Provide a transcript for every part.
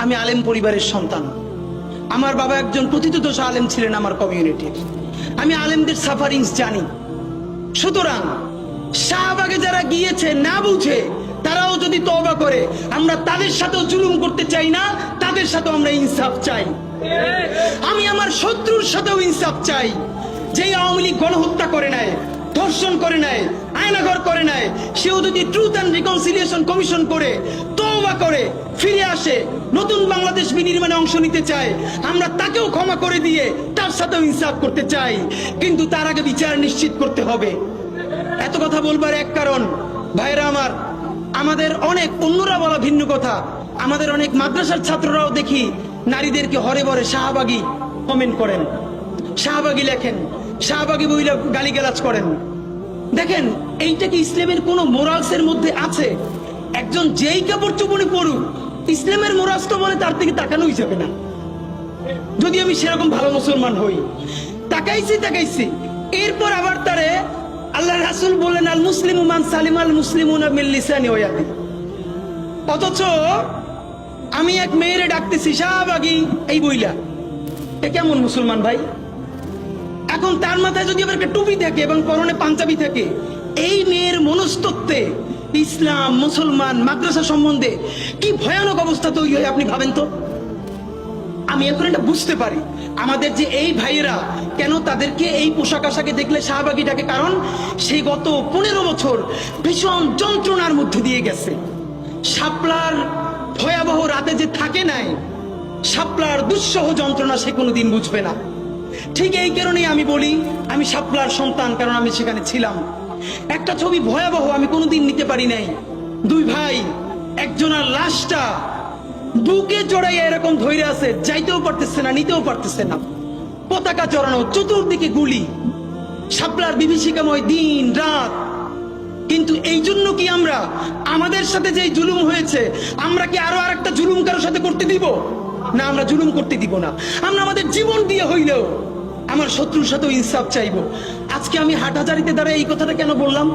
আমি আলেম পরিবারের সন্তান। আমার বাবা একজন প্রথিতযশা আলেম ছিলেন আমার কমিউনিটির। আমি আলেমদের সাফারিংস জানি। সুতরাং শাহবাগে যারা গিয়েছে না বুঝে, তারাও যদি তওবা করে, আমরা তাদের সাথেও জুলুম করতে চাই না, তাদের সাথেও আমরা ইনসাফ চাই। আমি আমার শত্রুর সাথেও ইনসাফ চাই। যেই আওয়ামী লীগ গণহত্যা করে নেয়, ধর্ষণ করে নেয়, আয়নাঘর করে নেয়, সেও যদি ট্রুথ অ্যান্ড রিকনসিলিয়েশন কমিশন করে তওবা করে ফিরে আসে, নতুন বাংলাদেশ বিনির্মাণে অংশ নিতে চায়, আমরা তাকেও ক্ষমা করে দিয়ে তার সাথেও ইনসাফ করতে চাই। কিন্তু তার আগে বিচার নিশ্চিত করতে হবে। এত কথা বলবার এক কারণ, ভাইরা আমার, আমাদের অনেক অন্যরা বলা ভিন্ন কথা, আমাদের অনেক মাদ্রাসার ছাত্ররাও দেখি নারীদেরকে হরে বরে শাহবাগী কমেন্ট করেন, শাহবাগী লেখেন, শাহবাগী বইলা গালিগালাজ করেন। দেখেন, এইটা কি ইসলামের কোন মোরালসের মধ্যে আছে? একজন যেই কাপড় চোপড়ে পড়ুক, ইসলামের মোরালস তো বলে তার থেকে তাকানোই যাবে না। যদি আমি সেরকম ভালো মুসলমান হই, তাকাইছি, এরপর আবার তারে আল্লাহ রাসূল বললেন, আল মুসলিমু মান সালিম আল মুসলিমুনা মিন লিসানি ওয়া ইয়াদি। অথচ আমি এক মেয়েরে ডাকতেছি শাহবাগী এই বইলা, এ কেমন মুসলমান ভাই? এখন তার মাথায় যদি আবার একটা টুপি থাকে এবং পরনে পাঞ্জাবি থাকে, এই মেয়ের মনস্তত্ত্বে ইসলাম, মুসলমান, মাদ্রাসা সম্বন্ধে কি ভয়ানক অবস্থা তৈরি হয় আপনি ভাবেন তো। আমি এখন এটা বুঝতে পারি আমাদের যে এই ভাইয়েরা কেন তাদেরকে এই পোশাক আশাকে দেখলে শাহবাগী ডাকে, কারণ সেই গত 15 বছর ভীষণ যন্ত্রণার মধ্যে দিয়ে গেছে। শাপলার ভয়াবহ রাতে যে থাকে নাই, শাপলার দুঃসহ যন্ত্রণা সে কোনোদিন বুঝবে না। ঠিক এই কারণেই আমি বলি আমি শাপলার সন্তান, কারণ আমি সেখানে ছিলাম। একটা ছবি ভয়াবহ আমি কোনোদিন নিতে পারি নাই। দুই ভাই, একজনের লাশটা বুকে জড়াইয়া এরকম ধইরা আছে, যাইতেও পারতেছে না, নিতেও পারতেছে না, পতাকা চড়ানো, চতুর্দিকে গুলি, শাপলার বিভীষিকাময় দিন রাত। কিন্তু এই জন্য কি আমরা আমাদের সাথে যে জুলুম হয়েছে, আমরা কি আরো আরেকটা জুলুম কারোর সাথে করতে দিব? না, আমরা জুলুম করতে দিব না। আমরা আমাদের জীবন দিয়ে হইলেও আমার শত্রুর সাথেও ইনসাফ চাইবো। আজকে আমি হাটহাজারিতে দাঁড়ায় এই কথাটা কেন বললাম?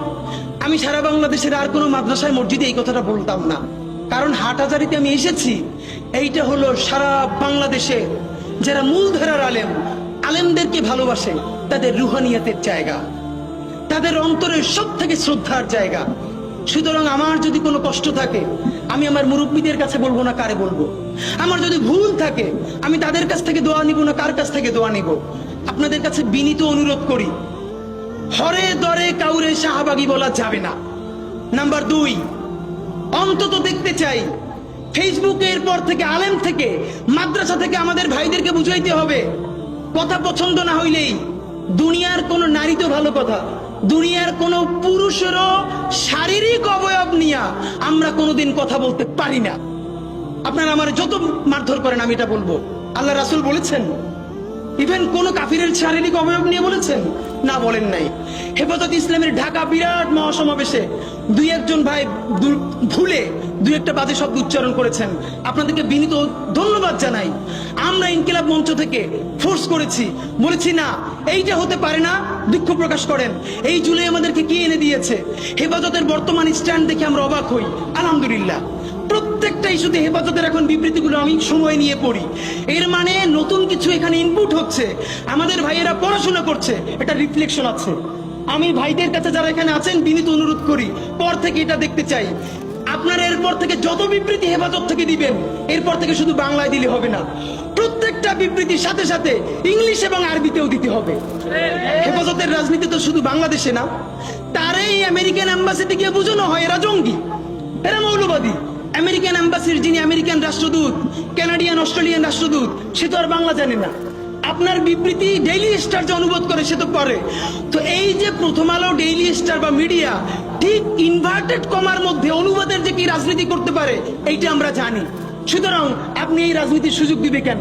আমি সারা বাংলাদেশের আর কোনো মাদ্রাসায় মসজিদে এই কথাটা বলতাম না, কারণ হাটহাজারিতে আমি এসেছি। এইটা হলো সারা বাংলাদেশে যারা মূলধারার আলেম, আলেমদেরকে ভালোবাসে, তাদের রুহানিয়াতের জায়গা, তাদের অন্তরের সব থেকে শ্রদ্ধার জায়গা। সুতরাং আমার যদি কোনো কষ্ট থাকে, আমি আমার মুরব্বীদের কাছে বলবো না, কারে বলবো? আমার যদি ভুল থাকে, আমি তাদের কাছ থেকে দোয়া নিব না, কার কাছ থেকে দোয়া নিব? আপনাদের কাছে বিনীত অনুরোধ করি, হরে দরে কাউরে শাহবাগী বলা যাবে না। নাম্বার 2, অন্তত দেখতে চাই ফেসবুকের পর থেকে, আলেম থেকে, মাদ্রাসা থেকে আমাদের ভাইদেরকে বুঝাইতে হবে, কথা পছন্দ না হইলেই দুনিয়ার কোন নারী তো ভালো কথা, দুনিয়ার কোন পুরুষেরও শারীরিক অবয়ব নিয়ে আমরা কোনোদিন কথা বলতে পারি না। আপনারা আমার যত মারধর করেন, আমি এটা বলবো, আল্লাহ রাসূল বলেছেন? ইভেন কোন কাফিরের শারীরিক অবয়ব নিয়ে বলেছেন? না, বলেন নাই। হেফাজত ইসলামের ঢাকা বিরাট মহাসমাবেশে দুই একজন ভাই ভুলে দুই একটা বাজে শব্দ উচ্চারণ করেছেন, আপনাদেরকে বিনীত ধন্যবাদ জানাই। আমরা ইনকিলাব মঞ্চ থেকে ফোর্স করেছি, বলেছি না, এইটা হতে পারে না, দুঃখ প্রকাশ করেন। এই জুলাই আমাদেরকে কি এনে দিয়েছে? হেফাজতের বর্তমান স্ট্যান্ড দেখে আমরা অবাক হই। আলহামদুলিল্লাহ, প্রত্যেকটা ইস্যুতে হেফাজতের এখন বিবৃতিগুলো আমি সময় নিয়ে পড়ি। এর মানে নতুন কিছু এখানে ইনপুট হচ্ছে, আমাদের ভাইয়েরা পড়াশোনা করছে, এটা রিফ্লেকশন আছে। আমি ভাইদের কাছে যারা এখানে আছেন বিনীত অনুরোধ করি, পর থেকে এটা দেখতে চাই। আপনারা এরপর থেকে যত বিবৃতি হেফাজত থেকে দিবেন, এরপর থেকে শুধু বাংলায় দিলে হবে না, প্রত্যেকটা বিবৃতির সাথে সাথে ইংলিশ এবং আরবিতেও দিতে হবে। হেফাজতের রাজনীতি তো শুধু বাংলাদেশে না, তারাই আমেরিকান এম্বাসিতে গিয়ে বোঝানো হয় এরা জঙ্গি, এরা মৌলবাদী। আমেরিকান এম্বাসির যিনি আমেরিকান রাষ্ট্রদূত, কানাডিয়ান, অস্ট্রেলিয়ান রাষ্ট্রদূত, সে তো আর বাংলা জানে না। আপনার বিবৃতি ডেইলি স্টার যে অনুবাদ করে সে তো পারে। তো এই যে প্রথম আলো, ডেইলি স্টার বা মিডিয়া ঠিক ইনভার্টেড কমার মধ্যে অনুবাদের যে কি রাজনীতি করতে পারে, এইটা আমরা জানি। সুতরাং আপনি এই রাজনীতির সুযোগ দিবে কেন?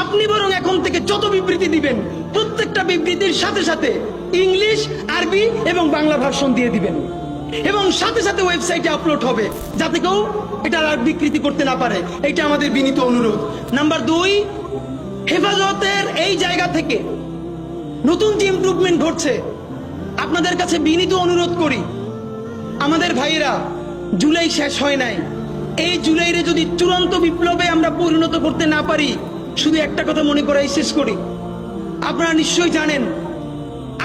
আপনি বরং এখন থেকে যত বিবৃতি দিবেন, প্রত্যেকটা বিবৃতির সাথে সাথে ইংলিশ, আরবি এবং বাংলা ভার্সন দিয়ে দিবেন, এবং সাথে সাথে ওয়েবসাইটে আপলোড হবে, যাতে কেউ এটা আর বিকৃতি করতে না পারে। এটা আমাদের বিনীত অনুরোধ। নাম্বার 2, হেফাজতের এই জায়গা থেকে নতুন যে ইমপ্রুভমেন্ট ঘটছে, আপনাদের কাছে বিনীত অনুরোধ করি, আমাদের ভাইয়েরা, জুলাই শেষ হয় নাই, এই জুলাইরে যদি চূড়ান্ত বিপ্লবে আমরা পরিণত করতে না পারি, শুধু একটা কথা মনে করাই শেষ করি। আপনারা নিশ্চয়ই জানেন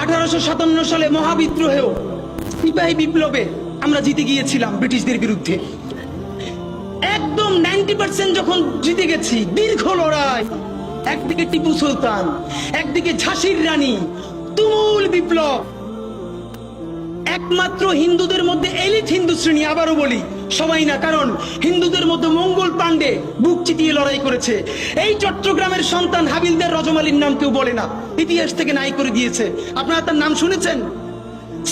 1857 সালে মহাবিদ্রোহেও সিপাহী বিপ্লবে আমরা জিতে গিয়েছিলাম ব্রিটিশদের বিরুদ্ধে। একদম 90% যখন জিতে গেছি, দীর্ঘ লড়াই, একদিকে টিপু সুলতান, একদিকে ঝাঁসির রানী, তুমুল বিপ্লব। একমাত্র হিন্দুদের মধ্যে এলিট হিন্দু শ্রেণী, আবারও বলি সবাই না, কারণ হিন্দুদের মধ্যে মঙ্গল পাণ্ডে বুক চিতিয়ে লড়াই করেছে। এই চট্টগ্রামের সন্তান হাবিলদার রজমালির নাম কেউ বলে না, ইতিহাস থেকে নাই করে দিয়েছে। আপনারা তার নাম শুনেছেন?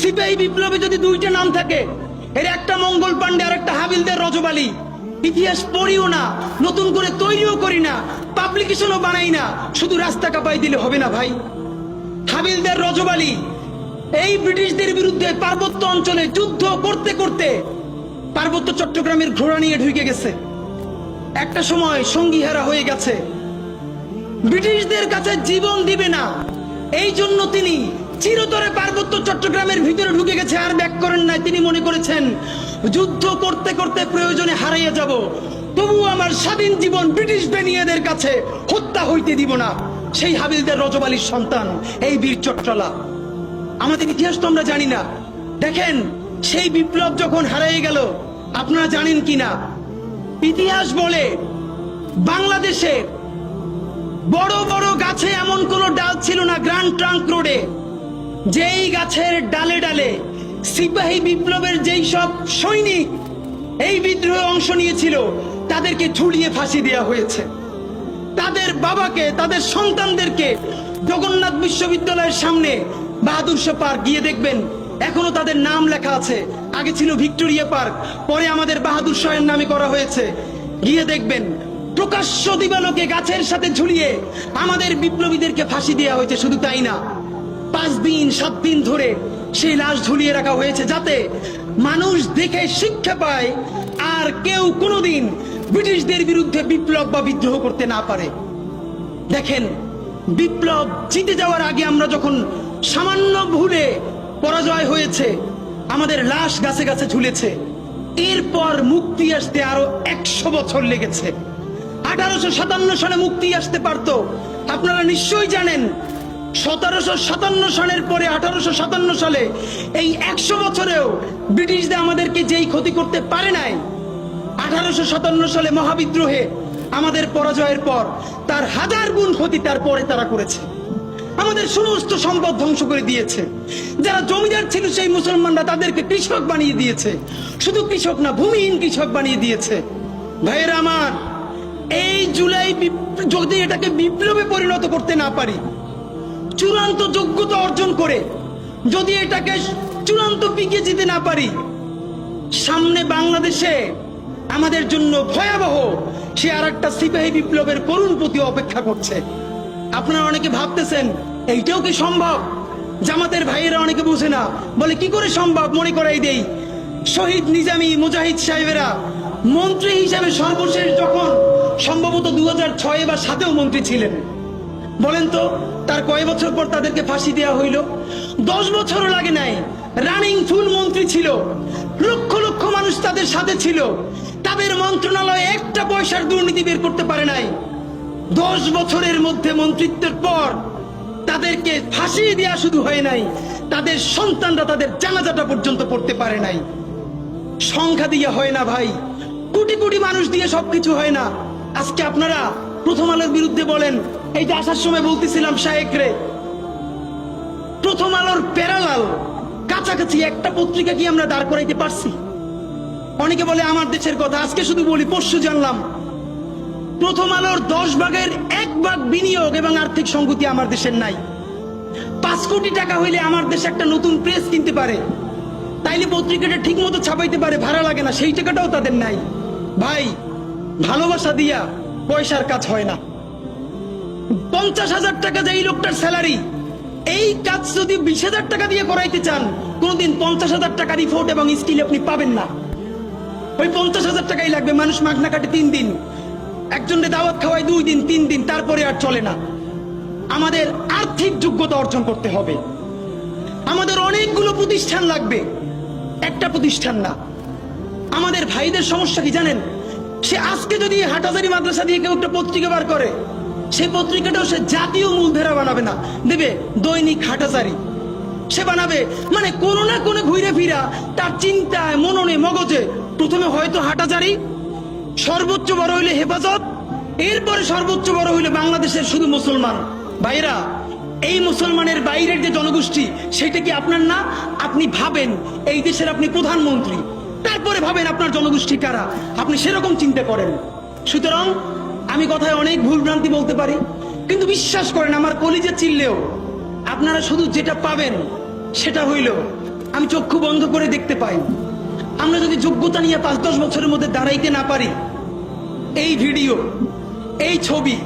সিপাহী বিপ্লবে যদি দুইটা নাম থাকে, এর একটা মঙ্গল পাণ্ডে আর একটা হাবিলদার রজমালি। ইতিহাস পড়িও না, নতুন করে তৈরিও করি না, পাবলিকেশনও বানাই না, শুধু রাস্তা কাঁপাই দিলে হবে না ভাই। হাবিলদার রজমালি এই ব্রিটিশদের বিরুদ্ধে পার্বত্য অঞ্চলে যুদ্ধ করতে করতে পার্বত্য চট্টগ্রামের ঘোড়া নিয়ে ঢুকে গেছে। একটা সময় সঙ্গীহারা হয়ে গেছে, ব্রিটিশদের কাছে জীবন দিবে না, এই জন্য তিনি চিরতরে পার্বত্য চট্টগ্রামের ভিতরে ঢুকে গেছে, আর ব্যাক করেন নাই। তিনি মনে করেছেন যুদ্ধ করতে করতে প্রয়োজনে হারিয়ে যাব, তবু আমার স্বাধীন জীবন ব্রিটিশ বেনিয়াদের কাছে হত্যা হইতে দিব না। সেই হাবিলদার রজমালির সন্তান এই বীর চট্টলা। আমাদের ইতিহাস তো আমরা জানি না। দেখেন, সেই বিপ্লব যখন হারিয়ে গেল, আপনারা জানেন কিনা, ইতিহাস বলে বাংলাদেশে বড় বড় গাছে এমন কোন ডাল ছিল না গ্র্যান্ড ট্রাঙ্ক রোডে, যেই গাছের ডালে ডালে সিপাহী বিপ্লবের যেই সব সৈনিক এই বিদ্রোহে অংশ নিয়েছিল তাদেরকে ঝুলিয়ে ফাঁসি দেওয়া হয়েছে। তাদের বাবাকে, তাদের সন্তানদেরকে জগন্নাথ বিশ্ববিদ্যালয়ের সামনে বাহাদুর শাহ পার্ক গিয়ে দেখবেন, এখনো তাদের নাম লেখা আছে। আগে ছিল ভিক্টোরিয়া পার্ক, পরে আমাদের বাহাদুর শাহের নামে করা হয়েছে। গিয়ে দেখবেন প্রকাশ্য দিবালোকে গাছের সাথে ঝুলিয়ে আমাদের বিপ্লবীদেরকে ফাঁসি দেওয়া হয়েছে। শুধু তাই না, 5 দিন 7 দিন ধরে সেই লাশ ঝুলিয়ে রাখা হয়েছে, যাতে মানুষ দেখে শিক্ষা পায় আর কেউ কোনোদিন ব্রিটিশদের বিরুদ্ধে বিপ্লব বা বিদ্রোহ করতে না পারে। দেখেন, বিপ্লব জিতে যাওয়ার আগে আমরা যখন সামান্য ভুলে পরাজয় হয়েছে, আমাদের লাশ গাছে গাছে ঝুলেছে। এরপর মুক্তি আসতে আরো 100 বছর লেগেছে। 1857 সালে মুক্তি আসতে পারত। আপনারা নিশ্চয়ই জানেন 1757 সালের পরে 1857 সালে এই 100 বছরেও ব্রিটিশরা আমাদেরকে যেই ক্ষতি করতে পারে নাই, 1857 সালে মহাবিদ্রোহে আমাদের পরাজয়ের পর তার 1000 গুণ ক্ষতি তারপরে তারা করেছে। আমাদের সমস্ত সম্পদ ধ্বংস করে দিয়েছে। যারা জমিদার ছিল সেই মুসলমানরা তাদেরকে কৃষক বানিয়ে দিয়েছে। শুধু কৃষক না, ভূমিহীন কৃষক বানিয়ে দিয়েছে। ভাইয়েরা আমার, এই জুলাই যদি এটাকে বিপ্লবে পরিণত করতে না পারি, চূড়ান্ত যোগ্যতা অর্জন করে যদি এটাকে চূড়ান্ত পিকে যেতে না পারি, সামনে বাংলাদেশে আমাদের জন্য ভয়াবহ সে আর একটা সিপাহী বিপ্লবের করুণ প্রতি অপেক্ষা করছে। আপনারা অনেকে ভাবতেছেন এইটাও কি সম্ভব? জামাতের ভাইয়েরা অনেকে বুঝে না, বলে কি করে সম্ভব। মনে করাই দেই, শহীদ নিজামী মুজাহিদ সাহেবেরা মন্ত্রী হিসাবে সর্বশেষ যখন সম্ভবত 2006 বা 2007 মন্ত্রী ছিলেন, বলেন তো তার কয় বছর পর তাদেরকে ফাঁসি দেওয়া হইল? 10 বছরও লাগে নাই। রানিং ফুল মন্ত্রী ছিল, লক্ষ লক্ষ মানুষ তাদের সাথে ছিল, তাদের মন্ত্রণালয়ে একটা পয়সার দুর্নীতি বের করতে পারে নাই। 10 বছরের মধ্যে মন্ত্রিত্বের পর তাদেরকে ফাঁসি দেওয়া শুধু হয় নাই, তাদের সন্তানরা তাদের জানাজাটা পর্যন্ত পড়তে পারে নাই। সংখ্যা দিয়ে হয় না ভাই, কোটি কোটি মানুষ দিয়ে সবকিছু হয় না। আজকে আপনারা প্রথম আলোর বিরুদ্ধে বলেন, এই যে আসার সময় বলতেছিলাম শায়েকরে, প্রথম আলোর প্যারালাল কাছাকাছি একটা পত্রিকা কি আমরা দাঁড় করাইতে পারছি? অনেকে বলে আমার দেশের কথা, আজকে শুধু বলি, পরশু জানলাম প্রথম আলোর 10 ভাগের 1 ভাগ বিনিয়োগ এবং আর্থিক সংগতি আমার দেশের নাই। 5 কোটি টাকা হইলে আমার দেশে একটা নতুন প্রেস কিনতে পারে, তাইলে পত্রিকাটা ঠিক মতো ছাপাইতে পারে, ভাড়া লাগে না, সেই টাকাটাও তাদের নাই। ভাই, ভালোবাসা দিয়া পয়সার কাজ হয় না। 50,000 টাকা যে এই লোকটার স্যালারি, এই কাজ যদি 20,000 টাকা দিয়ে করাইতে চান, কোনদিন 50,000 টাকা রিপোর্ট এবং স্কিল আপনি পাবেন না। ওই 50,000 টাকাই লাগবে। মানুষ মাগনা কাটে 3 দিন, একজনের দাওয়াত খাওয়ায় 2 দিন 3 দিন, তারপরে আর চলে না। আমাদের আর্থিক যোগ্যতা অর্জন করতে হবে। আমাদের অনেকগুলো প্রতিষ্ঠান লাগবে, একটা প্রতিষ্ঠান না। আমাদের ভাইদের সমস্যা কি জানেন? সে আজকে যদি হাটহাজারী মাদ্রাসা দিয়ে কেউ একটা পত্রিকা বার করে, সেই পত্রিকাটাও সে জাতীয় মূলধারা বানাবে না, দেবে দৈনিক হাটহাজারী। সে বানাবে মানে কোনো না কোনো ঘুরে ফিরা তার চিন্তায়, মননে, মগজে প্রথমে হয়তো হাটহাজারী, সর্বোচ্চ বড় হইলে হেফাজত, এরপরে সর্বোচ্চ বড় হইলে বাংলাদেশের শুধু মুসলমান। ভাইরা, এই মুসলমানের বাইরের যে জনগোষ্ঠী, সেটা কি আপনার না? আপনি ভাবেন এই দেশের আপনি প্রধানমন্ত্রী, তারপরে ভাবেন আপনার জনগোষ্ঠী কারা, আপনি সেরকম চিন্তা করেন। সুতরাং আমি কথায় অনেক ভুল ভ্রান্তি বলতে পারি, কিন্তু বিশ্বাস করেন আমার কলিজে চিল্লেও আপনারা শুধু যেটা পাবেন সেটা হইল আমি চক্ষু বন্ধ করে দেখতে পাই। আমরা যদি যোগ্যতা নিয়ে 5-10 বছরের মধ্যে দাঁড়াইতে না পারি, এই ভিডিও, এই ছবি,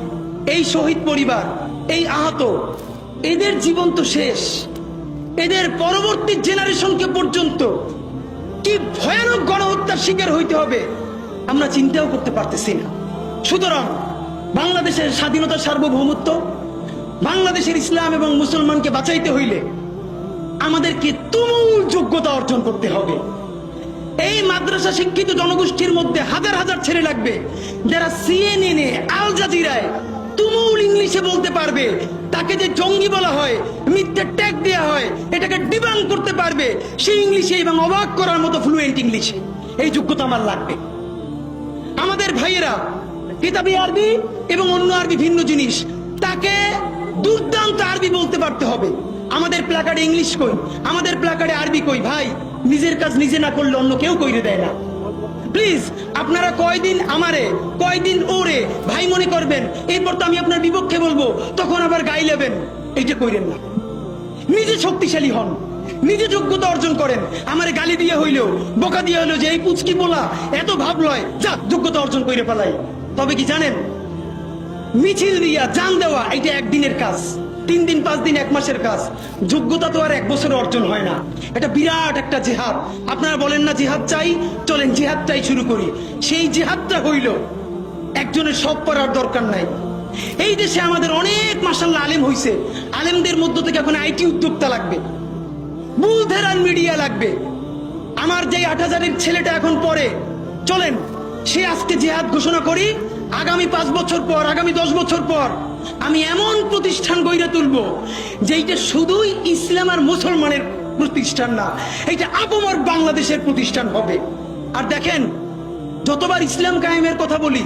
এই শহীদ পরিবার, এই আহত, এদের জীবন তো শেষ। এদের পরবর্তী জেনারেশনকে পর্যন্ত কি ভয়ানক গণহত্যার শিকার হইতে হবে আমরা চিন্তাও করতে পারতেছি না। সুতরাং বাংলাদেশের স্বাধীনতা, সার্বভৌমত্ব, বাংলাদেশের ইসলাম এবং মুসলমানকে বাঁচাইতে হইলে আমাদেরকে তুমুল যোগ্যতা অর্জন করতে হবে। এই মাদ্রাসা শিক্ষিত জনগোষ্ঠীর মধ্যে হাজার হাজার ছেলে লাগবে যারা CNN এ, আল জাজিরায় তুমুল ইংলিশে বলতে পারবে। তাকে যে জঙ্গি বলা হয়, মিথ্যে ট্যাগ দেওয়া হয়, এটাকে ডিবাঙ্ক করতে পারবে সেই ইংলিশে এবং অবাক করার মতো ফ্লুয়েন্ট ইংলিশে। এই যোগ্যতা আমার লাগবে। আমাদের ভাইয়েরা কিতাবি আরবি এবং অন্য আরবি ভিন্ন জিনিস, তাকে দুর্দান্ত আরবি বলতে পারতে হবে। আমাদের প্ল্যাকার্ডে ইংলিশ কই, আমাদের প্ল্যাকার্ডে আরবি কই। ভাই, নিজের কাজ নিজে না করলে অন্য কেউ কইরে দেয় না। প্লিজ আপনারা কয়দিন আমারে, কয়দিন ওরে ভাই মনে করবেন, এরপর তো আমি আপনার বিপক্ষে বলবো, তখন আবার গাই লেবেন, এইটা কইরেন না। নিজে শক্তিশালী হন, নিজে যোগ্যতা অর্জন করেন। আমারে গালি দিয়ে হইলেও, বোকা দিয়ে হইলেও যে এই পুচকি বলা এত ভাব লয়, যা যোগ্যতা অর্জন করে ফেলাই। তবে কি জানেন, মিছিল দিয়া জান দেওয়া এটা একদিনের কাজ, 3 দিন 5 দিন 1 মাসের কাজ। যোগ্যতা তো আর 1 বছরে অর্জন হয় না। এটা বিরাট একটা জিহাদ। আপনারা বলেন না জিহাদ চাই, চলেন জিহাদটাই শুরু করি। সেই জিহাদটা হইল একজনের সব পড়ার দরকার নাই। এই দেশে আমাদের অনেক মাশাআল্লাহ আলেম হইছে। আলেমদের মধ্য থেকে এখন IT উদ্যোক্তা লাগবে, বুলধেরান মিডিয়া লাগবে। আমার যে 8000-এর ছেলেটা এখন পড়ে, চলেন সে আজকে জিহাদ ঘোষণা করি। আগামী 5 বছর পর, আগামী 10 বছর পর আমি এমন প্রতিষ্ঠান গড়ে তুলবো যেইটা শুধুই ইসলাম আর মুসলমানের প্রতিষ্ঠান না, এইটা আপমর বাংলাদেশের প্রতিষ্ঠান হবে। আর দেখেন, যতবার ইসলাম কায়েমের কথা বলি,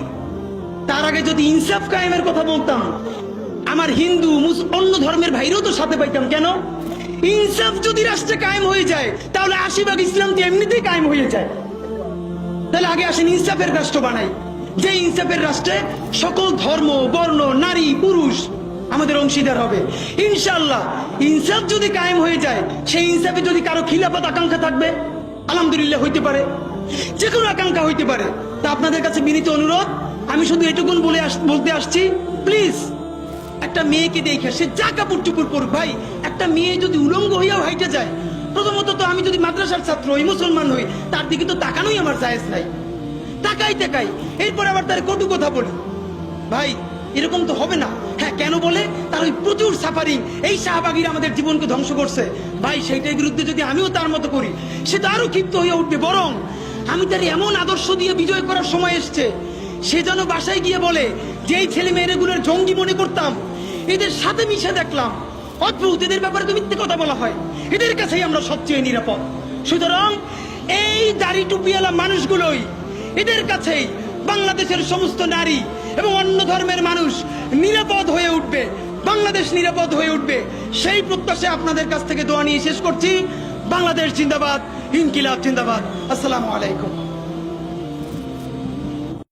তার আগে যদি ইনসাফ কায়েমের কথা বলতাম, আমার হিন্দু অন্য ধর্মের ভাইরাও তো সাথে পাইতাম। কেন? ইনসাফ যদি রাষ্ট্রে কায়েম হয়ে যায়, তাহলে 80% ইসলাম তো এমনিতেই কায়েম হয়ে যায়। তাহলে আগে আসেন ইনসাফের রাষ্ট্র বানাই, যে ইনসাফের রাষ্ট্রে সকল ধর্ম, বর্ণ, নারী, পুরুষ আমাদের অংশীদার হবে। ইনশাআল্লাহ ইনসাফ যদি কায়েম হয়ে যায়, সেই ইনসাফে যদি কারো খিলাফত আকাঙ্ক্ষা থাকবে, আলহামদুলিল্লাহ হইতে পারে, যে কোনো আকাঙ্ক্ষা হইতে পারে। তা আপনাদের কাছে বিনীত অনুরোধ, আমি শুধু এটুকুন বলতে আসছি, প্লিজ একটা মেয়েকে দেখে সে যা কাপড় চুপুর পড়ুক। ভাই, একটা মেয়ে যদি উলঙ্গ হইয়াও হাইটে যায়, প্রথমত তো আমি যদি মাদ্রাসার ছাত্র হই, মুসলমান হই, তার দিকে তো তাকানোই আমার জায়েজ নাই। তাকাই এরপর আবার তার কটু কথা বলি, ভাই এরকম তো হবে না। হ্যাঁ, কেন বলে? তার ওই প্রচুর সাফারিং, এই শাহবাগীরা আমাদের জীবনকে ধ্বংস করছে। ভাই, সেইটার বিরুদ্ধে যদি আমিও তার মতো করি, সে তো আরো ক্ষিপ্ত হয়ে উঠবে। বরং আমি তার এমন আদর্শ দিয়ে বিজয় করার সময় এসছে, সে যেন বাসায় গিয়ে বলে যে এই ছেলে মেয়েগুলোর জঙ্গি মনে করতাম, এদের সাথে মিশে দেখলাম অদ্ভুত, এদের ব্যাপারে তো মিথ্যে কথা বলা হয়, এদের কাছেই আমরা সবচেয়ে নিরাপদ। সুতরাং এই দাড়ি টুপিওয়ালা মানুষগুলোই, এদের কাছেই বাংলাদেশের সমস্ত নারী এবং অন্য ধর্মের মানুষ নিরাপদ হয়ে উঠবে, বাংলাদেশ নিরাপদ হয়ে উঠবে। সেই প্রত্যাশায় আপনাদের কাছ থেকে দোয়া নিয়ে শেষ করছি। বাংলাদেশ জিন্দাবাদ, ইনকিলাব জিন্দাবাদ। আসসালামু আলাইকুম।